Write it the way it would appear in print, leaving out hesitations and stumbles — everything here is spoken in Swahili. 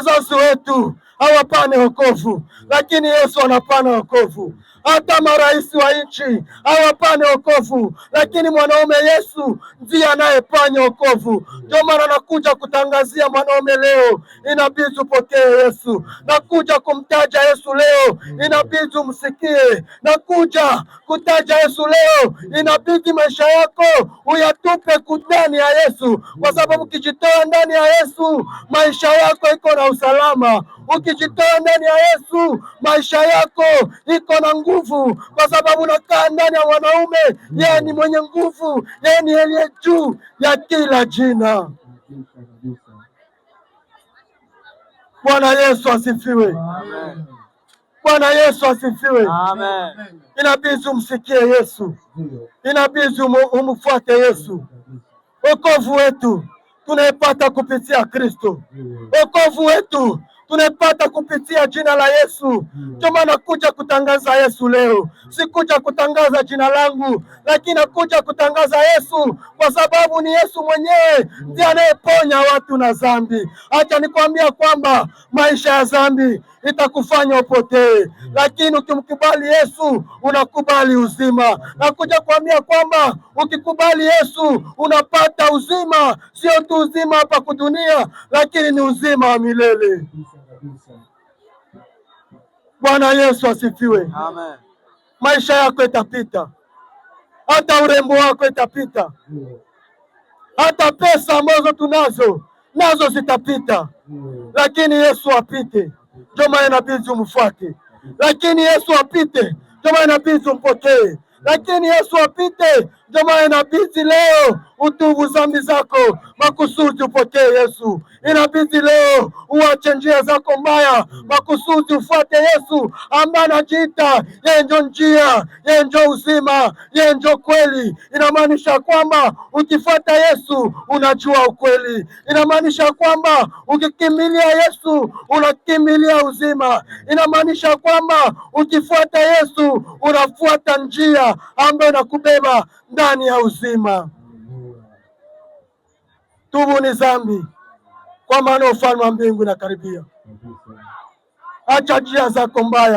wazazi wetu hawapane wokovu, lakini Yesu anapana wokovu. Hata marais wa nchi hawapane wokovu, lakini mwanaume Yesu ndiye anayepanya wokovu. Ndio maana nakuja kutangazia mwanaume leo, inabidi upokee Yesu. Nakuja kumtaja Yesu leo, inabidi umsikie. Nakuja kutaja Yesu leo, inabidi maisha yako uyatupe ndani ya Yesu, kwa sababu ukijitoa ndani ya Yesu maisha yako iko na usalama. Ukijitoa ndani ya Yesu maisha yako iko na nguvu, kwa sababu unakaa ndani ya mwanaume. Yeye ni mwenye nguvu, yeye ni aliye juu ya kila jina. Bwana Yesu asifiwe. Amen. Bwana Yesu asifiwe. Amen. Inabidi umsikie Yesu, inabidi umfuate Yesu. Wokovu wetu tunaipata kupitia Kristo. Wokovu wetu tunaipata kupitia jina la Yesu. Ndio maana kuja kutangaza Yesu leo. Sikuja kutangaza jina langu, lakini nakuja kutangaza Yesu, kwa sababu ni Yesu mwenyewe ndiye anayeponya watu na dhambi. Acha nikwambia kwamba maisha ya dhambi itakufanya upotee, lakini ukimkubali Yesu unakubali uzima. Nakuja kuambia kwamba ukikubali Yesu unapata uzima, sio tu uzima hapa kudunia, lakini ni uzima wa milele. Bwana Yesu asifiwe. Amen. Maisha yako itapita, hata urembo wako itapita, hata pesa ambazo tunazo nazo zitapita, lakini Yesu apite. Ndio maana inabidi umfuate. Lakini Yesu apite, ndio maana inabidi umpokee. Lakini Yesu apite, ndio maana inabidi leo utubu dhambi zako makusudi upokee Yesu. Inabidi leo uache njia zako mbaya makusudi ufuate Yesu, ambaye anajiita yeye ndio njia, yeye ndio uzima, yeye ndio kweli. Inamaanisha kwamba ukifuata Yesu unajua ukweli. Inamaanisha kwamba ukikimbilia Yesu unakimbilia uzima. Inamaanisha kwamba ukifuata Yesu unafuata njia ambayo inakubeba ndani ya uzima. Tubu ni dhambi, kwa maana ufalme wa mbingu unakaribia. Acha njia zako mbaya.